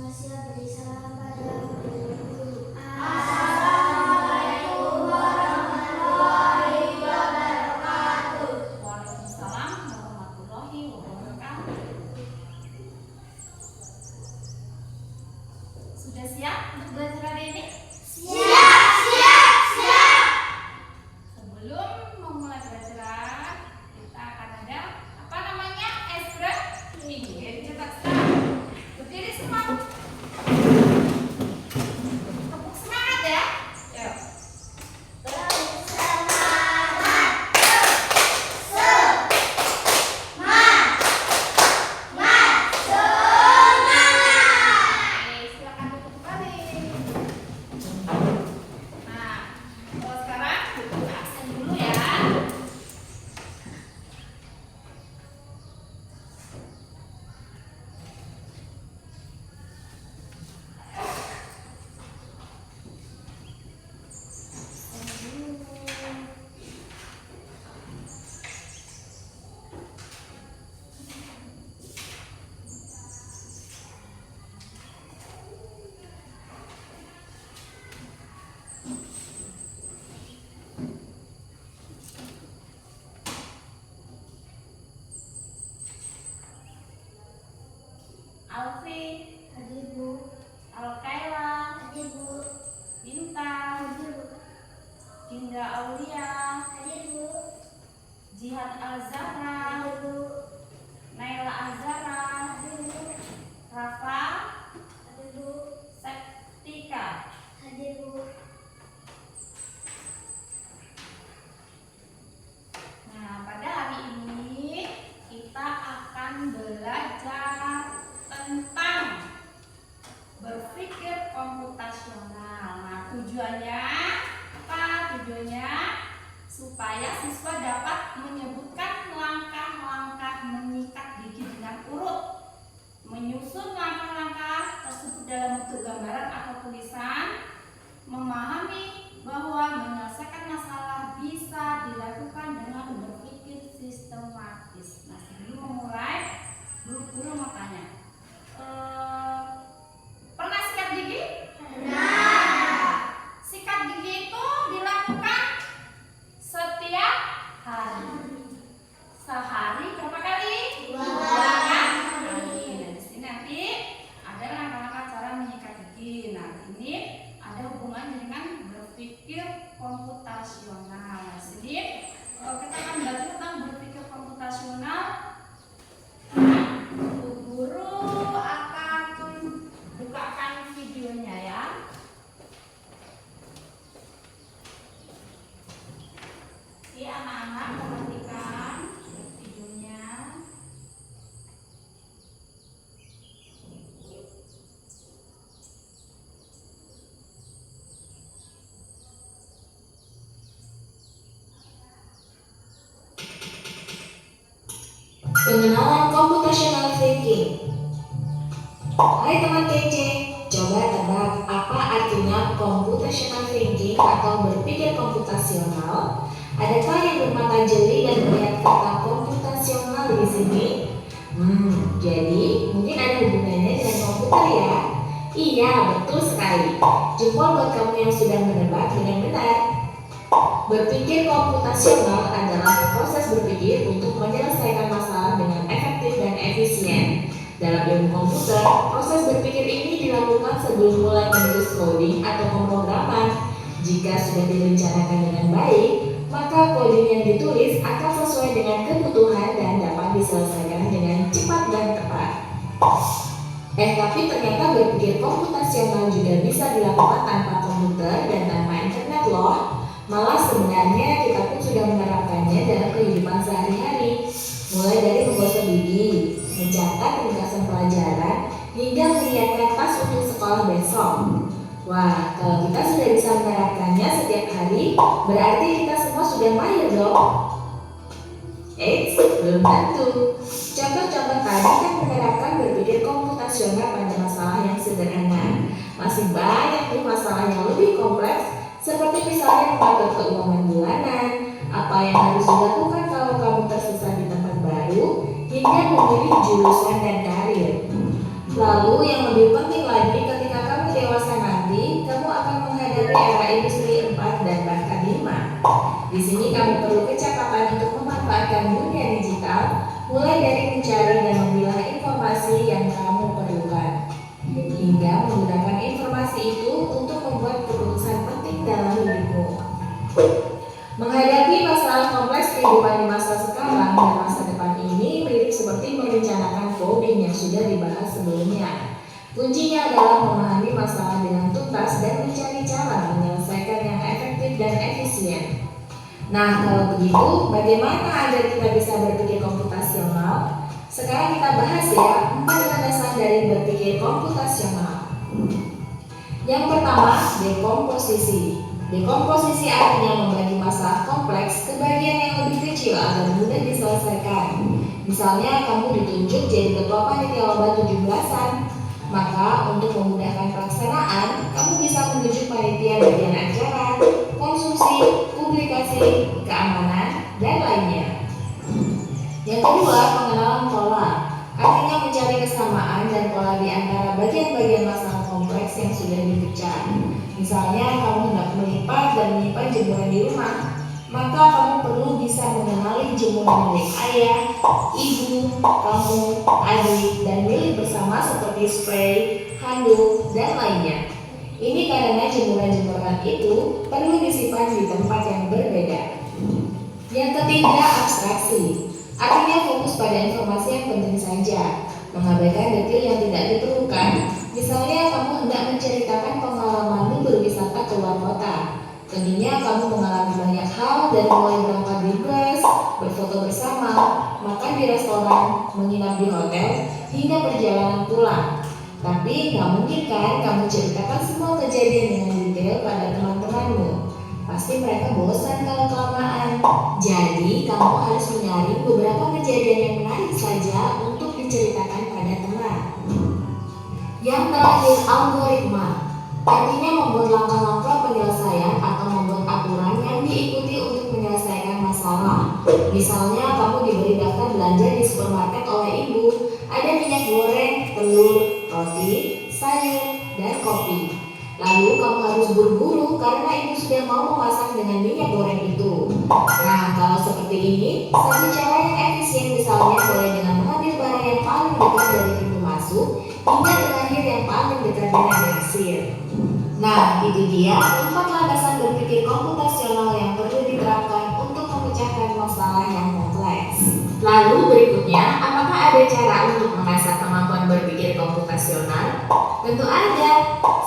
Siap beri salam pada guru. Assalamualaikum warahmatullahi wabarakatuh. Waalaikumsalam warahmatullahi wabarakatuh. Sudah siap untuk belajar hari ini? Siap. Sebelum memulai belajar, kita akan ada apa namanya? Expressing. Cepat sekarang. Berdiri semua. Tepuk semangat ya. Yuk. Oke, silakan tutup kembali. Nah, kalau sekarang buku aksen dulu ya. Alfi, Hadir Bu. Alkaila, Hadir Bu. Bintang, Hadir Bu. Dinda Aulia, Hadir Bu. Jihad Al-Zahra, Hadir Bu. Naila Azhara, Hadir Bu. Rafa, Hadir Bu. Septika. Hadir Bu. Nah, pada hari ini kita akan belajar tentang berpikir komputasional. Nah, tujuannya apa? Tujuannya supaya siswa dapat menyebutkan langkah-langkah menyikat gigi dengan urut, menyusun langkah-langkah tersebut dalam bentuk gambaran atau tulisan, memahami bahwa menyelesaikan masalah bisa dilakukan dengan berpikir sistematis. Nah, sebelum memulai, guru mau tanya, pernah sikat gigi? Sikat gigi itu dilakukan setiap hari. Sehari berapa kali? Dua kali. Nah, di sini nanti ada langkah-langkah cara menyikat gigi. Nah, ini ada hubungan dengan berpikir komputasional. Nah, sini kita akan belajar tentang berpikir komputasional. Guru akan bukakan videonya ya. Oke, anak-anak perhatikan videonya. Pengenalan computational thinking. Hai teman kece, coba tebak apa artinya computational thinking atau berpikir komputasional? Adakah yang bermata jeli dan melihat kata komputasional di sini? Jadi mungkin ada hubungannya dengan komputer ya? Iya, betul sekali. Jempol buat kamu yang sudah menebak dengan benar. Berpikir komputasional adalah proses berpikir untuk menyelesaikan masalah dengan efektif dan efisien. Dalam ilmu komputer, proses berpikir ini dilakukan sebelum mulai menulis coding atau pemrograman. Jika sudah direncanakan dengan baik, maka coding yang ditulis akan sesuai dengan kebutuhan dan dapat diselesaikan dengan cepat dan tepat. Tapi ternyata berpikir komputasional juga bisa dilakukan tanpa komputer dan tanpa internet loh. Malah sebenarnya kita pun sudah menerapkannya dalam kehidupan sehari-hari, mulai dari menggosok gigi, mencatat ringkasan pelajaran, hingga menyiapkan tas untuk sekolah besok. Wah, kalau kita sudah bisa menerapkannya setiap hari, berarti kita semua sudah mahir dong. Belum tentu. Contoh-contoh tadi kan menerapkan berpikir komputasional pada masalah yang sederhana. Masih banyak nih masalah yang lebih kompleks, seperti misalnya mengatur keuangan bulanan, apa yang harus dilakukan kalau kamu tersesat di tempat baru, hingga memilih jurusan dan karir. Lalu yang lebih penting lagi Di sini kamu perlu kecakapan untuk memanfaatkan dunia digital, mulai dari mencari dan memilah informasi yang kamu perlukan, hingga menggunakan informasi itu untuk membuat keputusan penting dalam hidupmu. Menghadapi masalah kompleks kehidupan di masa sekarang dan masa depan ini mirip seperti merencanakan coding yang sudah dibahas sebelumnya. Kuncinya adalah memahami masalah dengan tuntas dan mencari cara menyelesaikan yang efektif dan efisien. Nah, kalau begitu, bagaimana agar kita bisa berpikir komputasional? Sekarang kita bahas ya 4 landasan dari berpikir komputasional. Yang pertama, dekomposisi. Dekomposisi artinya membagi masalah kompleks ke bagian yang lebih kecil agar mudah diselesaikan. Misalnya, kamu ditunjuk jadi ketua panitia lomba 17-an. Maka, untuk memudahkan pelaksanaan, kamu bisa menunjuk panitia bagian acara, konsumsi, publikasi, keamanan, dan lainnya. Yang kedua, pengenalan pola. Artinya mencari kesamaan dan pola di antara bagian-bagian masalah kompleks yang sudah dipecah. Misalnya, kamu hendak melipat dan menyimpan jemuran di rumah, maka kamu perlu bisa mengenali jemuran milik ayah, ibu, kamu, adik, dan milik bersama seperti spray, handuk, dan lainnya. Ini karena jemuran-jemuran itu perlu disimpan di tempat yang berbeda. Yang ketiga, abstraksi. Artinya fokus pada informasi yang penting saja, mengabaikan detail yang tidak diperlukan. Misalnya, kamu hendak menceritakan pengalamanmu berwisata ke luar kota. Tentunya kamu mengalami banyak hal dari mulai berangkat di bus, berfoto bersama, makan di restoran, menginap di hotel, hingga perjalanan pulang. Tapi nggak mungkin kan kamu ceritakan semua kejadian dengan detail pada teman-temanmu. Pasti mereka bosan kalau kelamaan. Jadi kamu harus menyaring beberapa kejadian yang menarik saja untuk diceritakan pada teman. Yang terakhir, algoritma. Artinya membuat langkah-langkah penyelesaian atau membuat aturan yang diikuti untuk menyelesaikan masalah. Misalnya, kamu diberi daftar belanja di supermarket oleh ibu. Ada minyak goreng, telur, roti, sayur, dan kopi. Lalu kamu harus buru-buru karena ibu sudah mau memasak dengan minyak goreng itu. Nah, kalau seperti ini, satu cara yang efisien misalnya boleh dengan mengambil barang yang paling dekat dari pintu masuk hingga terakhir yang paling dekat dengan kasir. Nah, itu dia 4 landasan berpikir komputasional yang perlu diterapkan untuk memecahkan masalah yang kompleks. Lalu berikutnya, apakah ada cara untuk mengasah kemampuan berpikir komputasional? Tentu ada.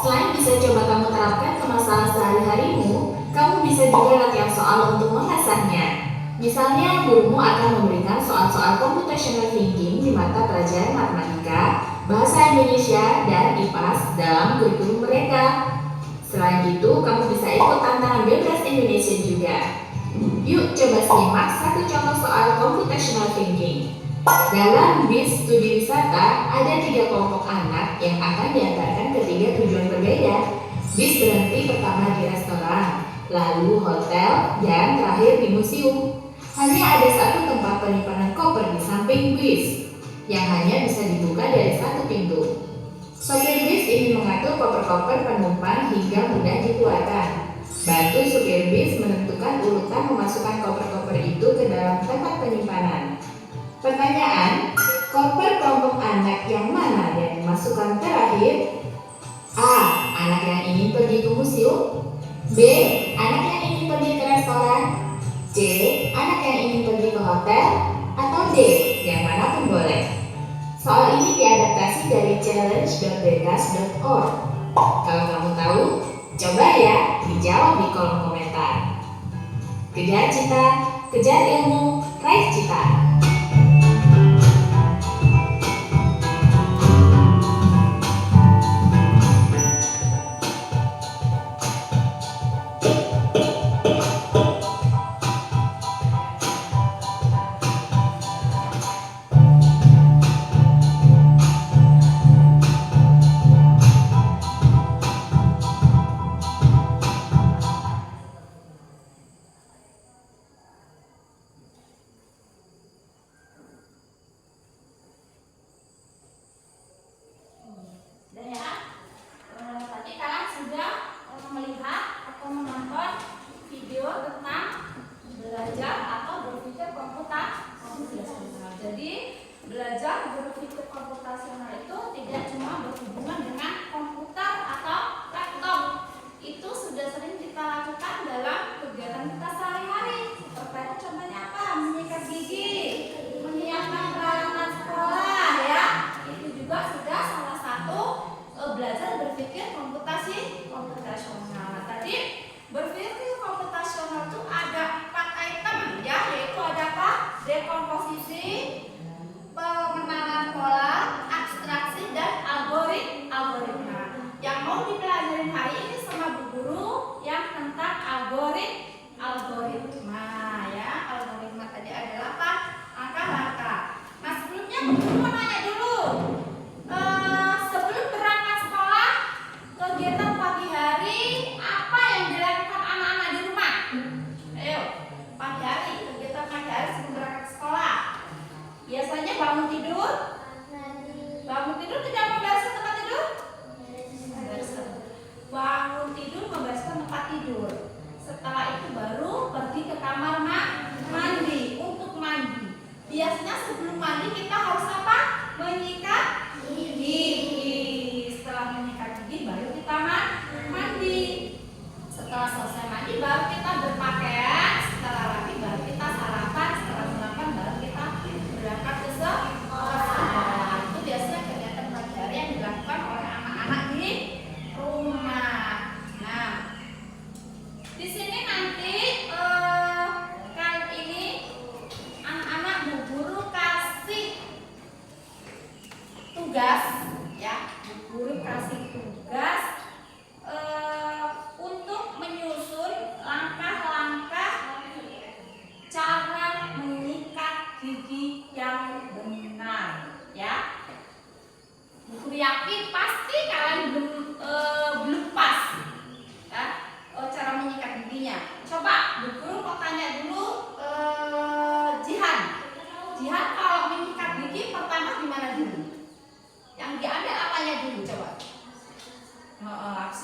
Selain bisa coba kamu terapkan ke masalah sehari-harimu, kamu bisa juga latihan soal untuk mengasahnya. Misalnya, gurumu akan memberikan soal-soal computational thinking di mata pelajaran matematika, bahasa Indonesia, dan IPAS dalam kurikulum mereka. Selain itu, kamu bisa ikut tantangan bebas Indonesia juga. Yuk coba simak satu contoh soal computational thinking. Dalam BIS studi wisata, ada 3 kelompok anak yang akan diantarkan ke 3 tujuan berbeda. BIS berhenti pertama di restoran, lalu hotel, dan terakhir di museum. Hanya ada 1 tempat penyimpanan koper di samping BIS, yang hanya bisa dibuka dari 1 pintu. Sopir bis ingin mengatur koper-koper penumpang hingga mudah dikeluarkan. Bantu supir bis menentukan urutan memasukkan koper-koper itu ke dalam tempat penyimpanan. Pertanyaan, koper kelompok anak yang mana yang dimasukkan terakhir? A. Anak yang ingin pergi ke museum. B. Anak yang ingin pergi ke restoran. C. Anak yang ingin pergi ke hotel. Atau D. Yang manapun boleh. Soal ini diadaptasi dari challenge.dekas.org. Kalau kamu tahu, coba ya dijawab di kolom komentar. Kejar cita, kejar ilmu, raih cita.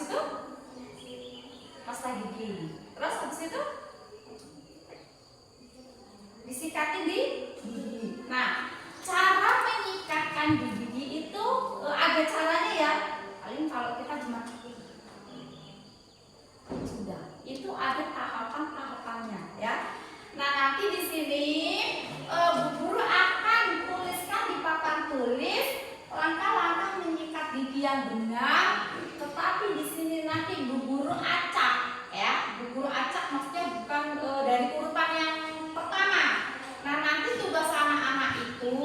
itu pasta gigi. Terus habis itu disikatin di gigi. Nah, cara menyikatkan di gigi itu ada caranya ya. Paling kalau kita cuma sudah, itu ada tahapan-tahapannya ya. Nah, nanti di sini Bu Guru akan tuliskan di papan tulis langkah-langkah menyikat gigi yang benar. Tetapi di sini nanti Bu Guru acak ya. Bu Guru acak maksudnya bukan dari urutan yang pertama. Nah, nanti tugas anak-anak itu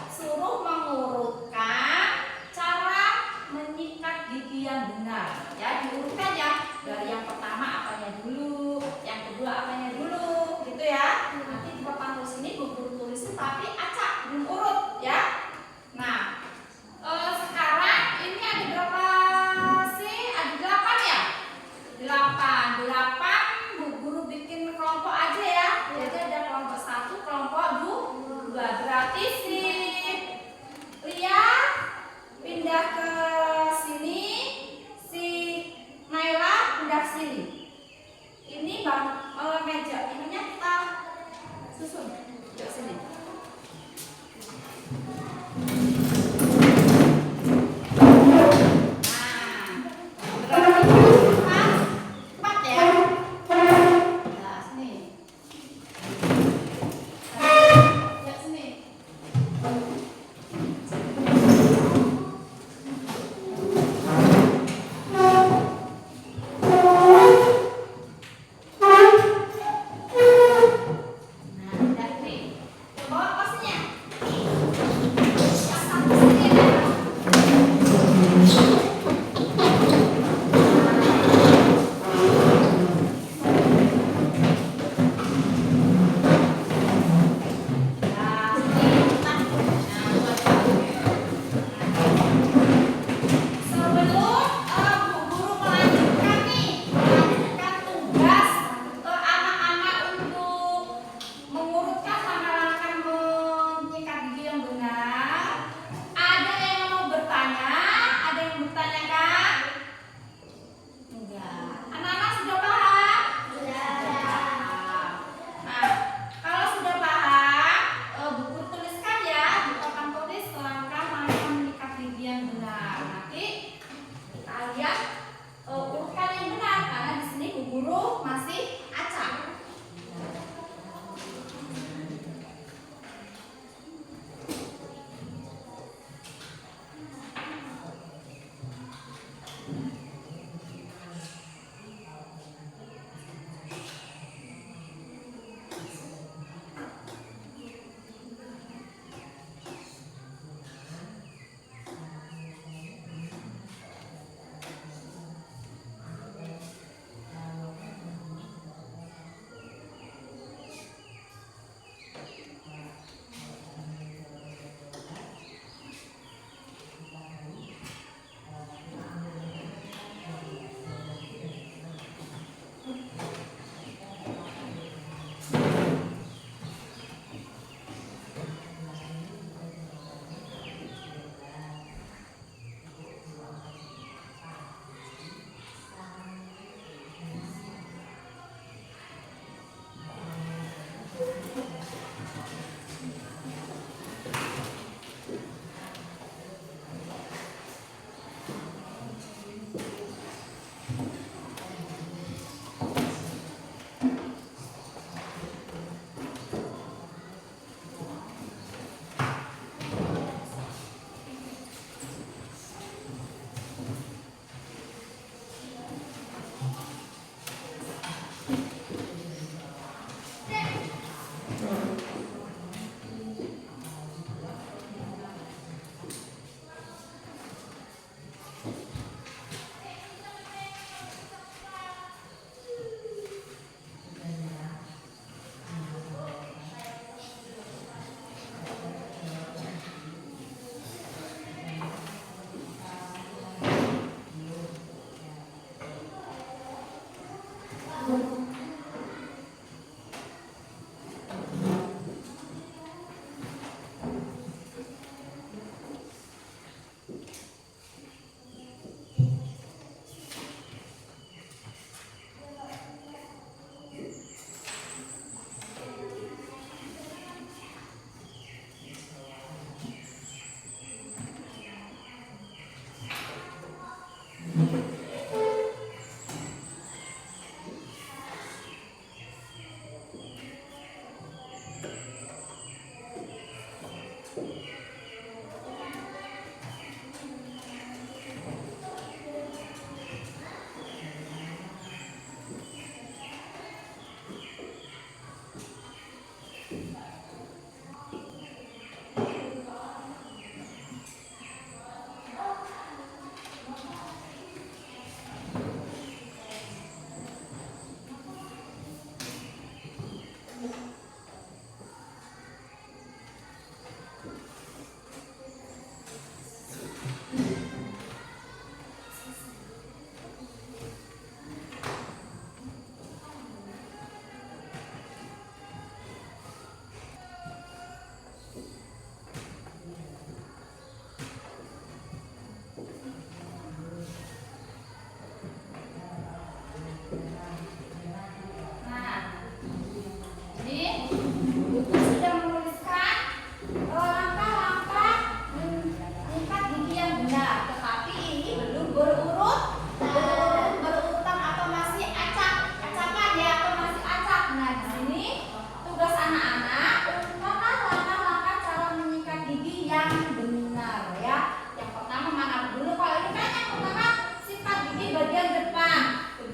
suruh mengurutkan cara menyikat gigi yang benar. Ya, diurutkan ya. Dari yang pertama apanya dulu, yang kedua apanya dulu, gitu ya. Nanti di papan tulis ini Bu Guru tulisin tapi acak, belum urut ya. Nah, sekarang ini ada berapa sih? Ada 8 ya? 8 Bu Guru bikin kelompok aja ya. Jadi ada kelompok 1, kelompok 2. Berarti si Lia pindah ke sini, si Naila pindah ke sini. Ini bang meja ininya kita susun ke sini.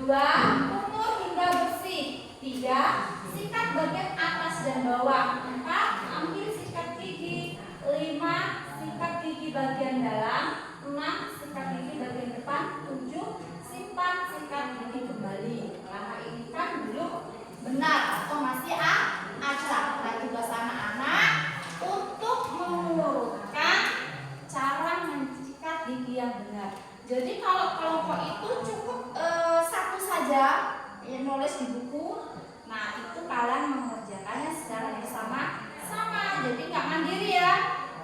Kedua, umur hingga bersih. 3, sikat bagian atas dan bawah. 4, ambil sikat gigi. 5, sikat gigi bagian dalam. 6, sikat gigi bagian depan. 7, simpan sikat gigi kembali. Karena ini kan belum benar atau masih acak. Nah, tugas anak-anak untuk mengurutkan cara mensikat gigi yang benar. Jadi kalau kelompok itu cukup satu saja yang nulis di buku. Nah, itu kalian mengerjakannya secara bersama-sama. Jadi nggak mandiri ya.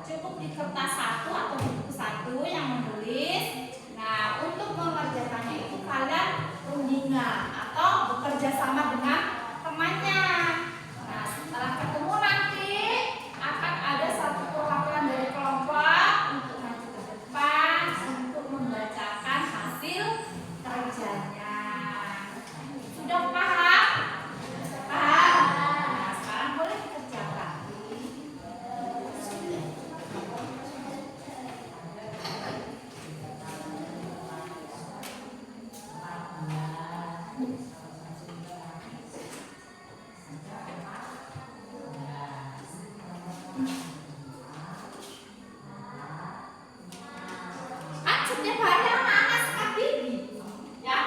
Cukup di kertas satu atau buku satu yang menulis. Nah, untuk mengerjakannya itu kalian rundingan atau bekerja sama dengan temannya. Nah, setelah ketemu nanti akan ada satu perwakilan dari kelompok untuk maju ke depan untuk membacakan hasil kerjanya. Sudah paham? Paham? Nah, sekarang boleh dikerjakan. Kan setiap hari anak-anak sikat gigi, ya?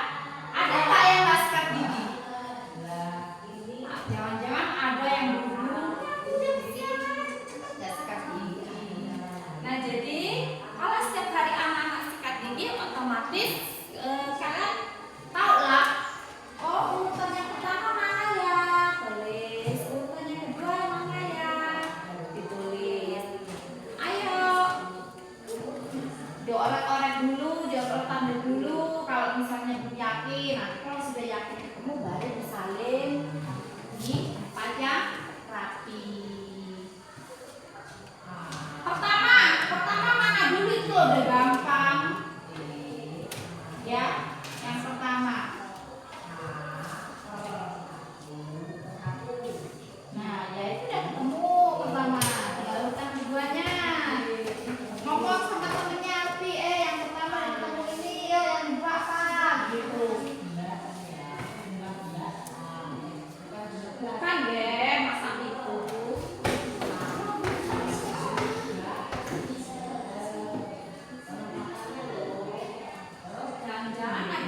Ada nggak yang nggak sikat gigi? Nah, jangan-jangan ada yang dulu udah siap nggak sikat gigi. Nah, jadi kalau setiap hari anak-anak sikat gigi, otomatis kalian tahu lah. Oh, urutan yang pertama mana ya? Tulis. Urutan yang kedua mana ya? Ditulis. Ayo. Diorek-orek dulu, diorek-orek dulu. Kalau misalnya belum yakin, nanti kalau sudah yakin ketemu baru disalin di tempat yang rapi. Pertama mana dulu itu udah gampang. Ya, yang pertama. Nah, ya itu udah ketemu pertama. Tinggal urutan keduanya. Ngomong sama temennya Alfi, yang pertama ketemu ini, yang kedua apa? Gitu. Bukan deh, masa itu. Jangan-jangan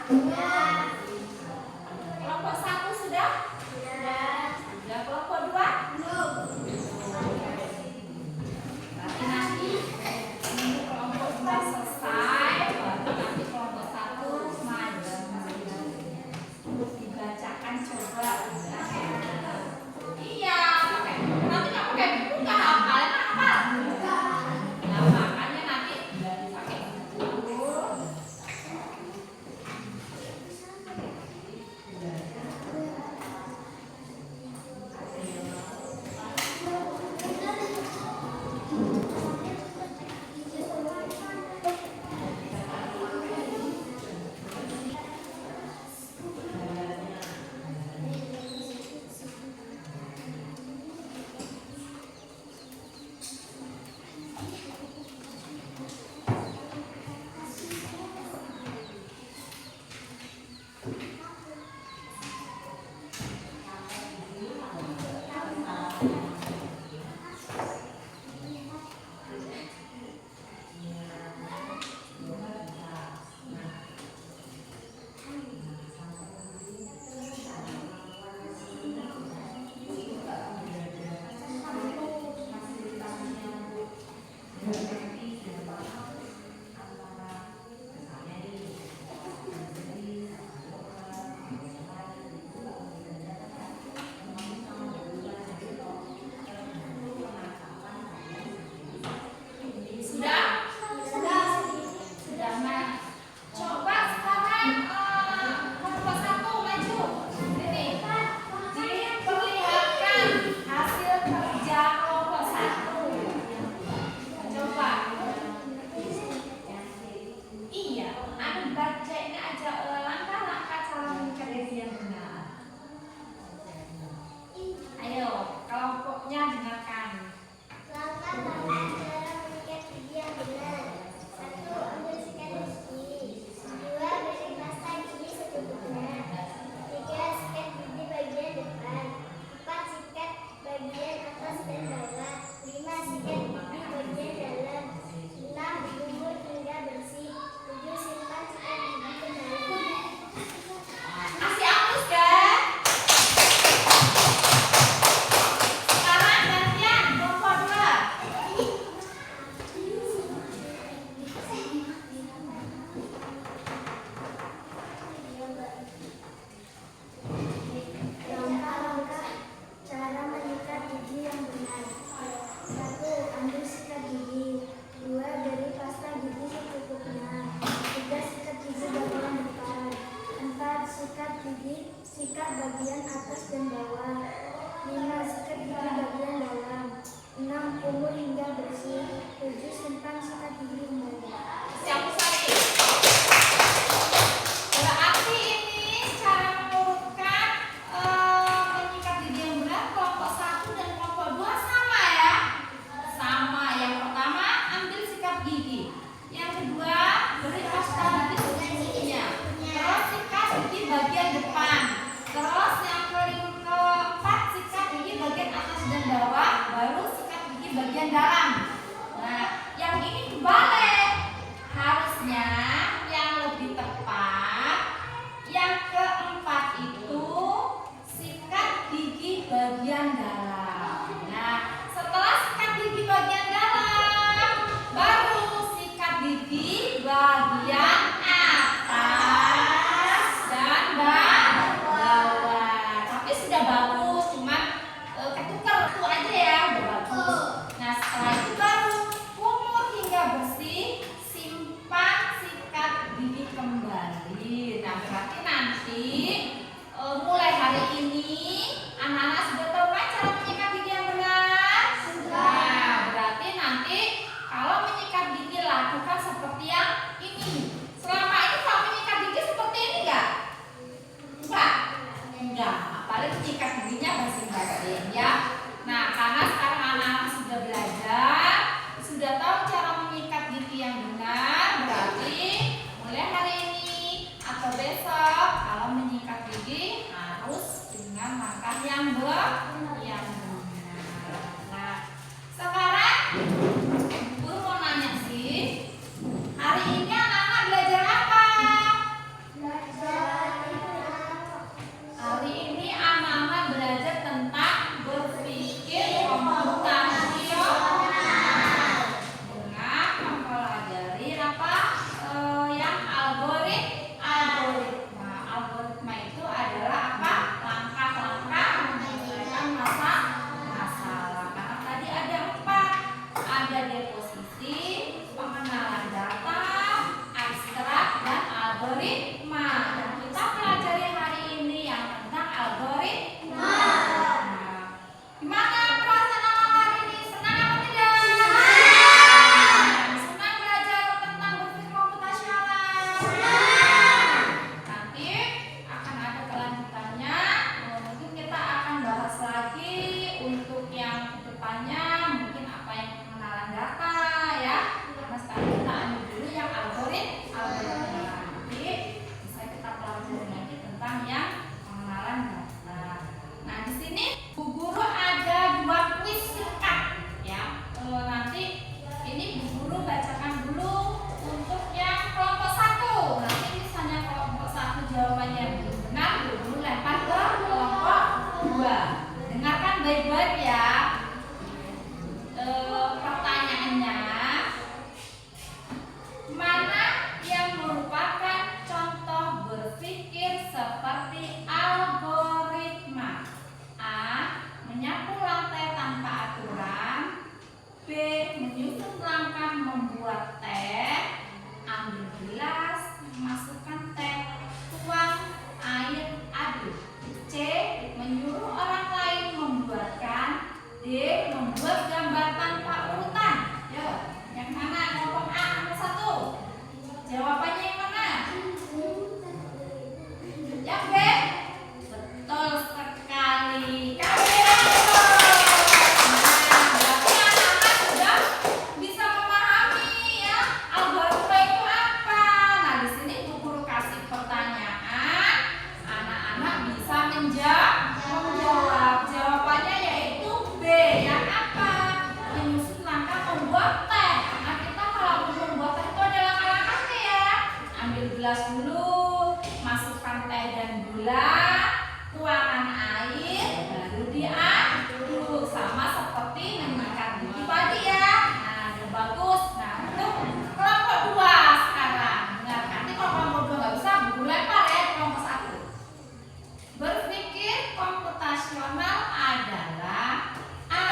Kelompok 1 sudah? Sudah. Kelompok 2? Berarti nanti menunggu kelompok 2 selesai, baru nanti kelompok 1 maju. Dibacakan coba. Iya, nanti nggak pakai buku nggak hafal, hafal. Nah, makanya nanti pakai buku. Sikat bagian atas dan bawah. 5. Sikat gigi bagian dalam. 6. Kumur hingga bersih. 7. Simpan sikat gigi kembali. Siapa sakit? Berarti ini cara mengurutkan menyikat gigi yang benar kelompok 1 dan kelompok 2 sama ya? Sama. Yang pertama ambil sikat gigi. Yang kedua beri pasta gigi secukupnya. Terus sikat gigi bagian depan. Terus yang keempat sikat gigi bagian atas dan bawah. Baru sikat gigi bagian dalam. Nah, yang ini kebalik. Harusnya yang lebih tepat yang keempat itu sikat gigi bagian dalam. Nah, setelah sikat gigi bagian dalam, baru sikat gigi bagian atas dan bawah. Tapi sudah bagus, cuman ketukar itu aja ya, udah bagus. Nah, setelah itu baru kumur hingga bersih, simpan sikat gigi kembali. Nah, berarti nanti mulai hari ini anak-anak sudah tahu kan cara menyikat gigi yang benar? Nah, berarti nanti kalau menyikat gigi lakukan seperti yang ini. Selama ini kalau menyikat gigi seperti ini enggak? Enggak. Apalagi menyikat giginya basing-basing ya. Nah, karena sekarang anak-anak sudah belajar, sudah tahu cara menyikat gigi yang benar, berarti mulai hari ini atau besok kalau menyikat gigi harus dengan langkah yang benar. Nah, sekarang Guru mau nanya sih, hari ini anak-anak belajar apa? algoritma. Dan kita pelajari hari ini yang tentang algoritma. Nah, gimana perasaan hari ini? Senang apa tidak? Senang belajar tentang berpikir komputasional? Nanti akan ada kelanjutannya. Mungkin kita akan bahas lagi untuk yang kedepannya, mungkin apa yang pengenalan data ya. Karena sekarang kita ambil dulu yang algoritma. Nanti bisa kita pelajari lagi tentang yang pengenalan data. Nah, di sini Bu Guru ada 2 kuis singkat ya. Nanti ini Bu Guru bacakan dulu untuk yang kelompok 1. Nanti misalnya kelompok 1 jawabannya belum benar, Bu Guru lempar ke kelompok 2. Dengarkan baik-baik ya. Pertanyaannya, mana yang merupakan contoh berpikir seperti algoritma? A. Menyapu lantai tanpa aturan. B. Menyusun langkah membuat teh. Ambil gelas, masukkan teh, tuang air, aduk. C. Menyuruh orang lain membuatkan. D. Membuat gambar tanpa urutan. Yo, yang mana? Kelompok A nomor 1. Jawabannya yang mana? Yang B. Betul sekali. Kami berarti anak-anak sudah bisa memahami ya algoritma itu apa. Nah, di sini Bu Guru kasih pertanyaan, anak-anak bisa menjawab. Jawabannya yaitu B. Yang apa? Menyusun langkah membuat teh. Karena kita kalau membuat teh itu ada langkah-langkahnya ya. Ambil gelas dulu, masukkan teh dan gula, tuangkan air, baru diaduk. Sama seperti menyikat gigi tadi ya. Nah, udah bagus. Nah, untuk kelompok 2 sekarang. Dengarkan. Nanti kalau kelompok 2 nggak bisa, Bu Guru lempar ya ke kelompok 1. Berpikir komputasional adalah A.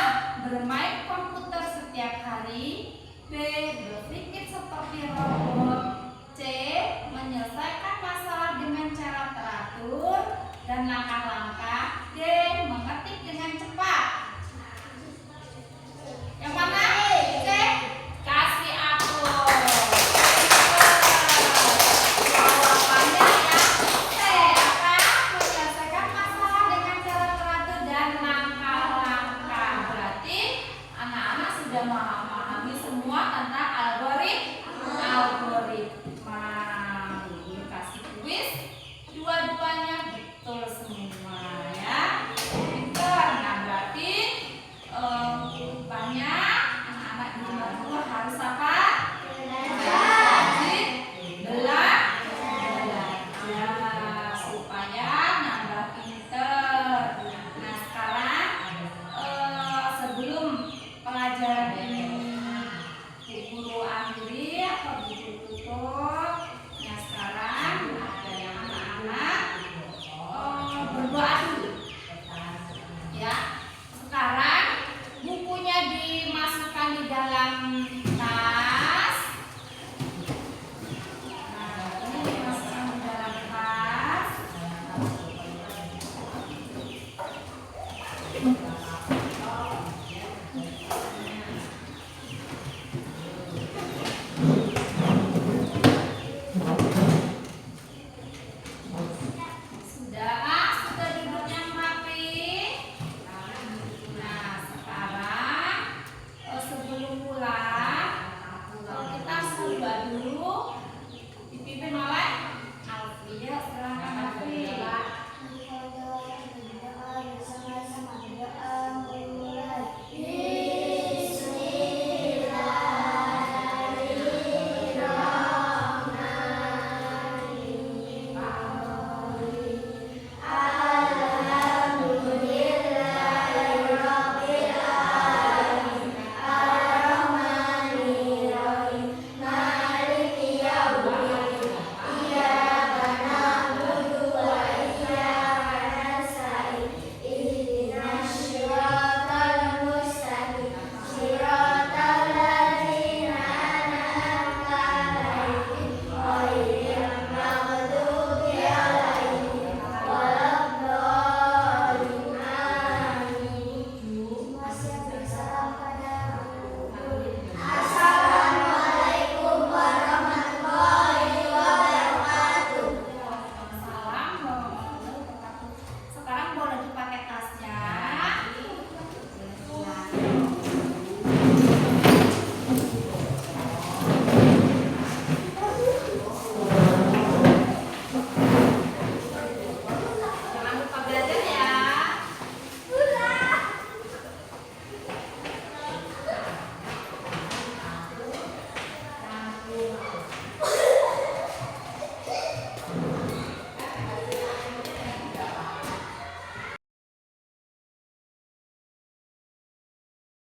Bermain komputer setiap hari. B. Berpikir seperti robot. C. Menyelesaikan masalah dengan cara teratur dan langkah-langkah. D. Mengetik dengan cepat. Yang mana? C. Kasih aku. Jawabannya yang C. Apa? Menyelesaikan masalah dengan cara teratur dan langkah-langkah. Berarti anak-anak sudah memahami semua tentang algoritma. Ini kasih kuis.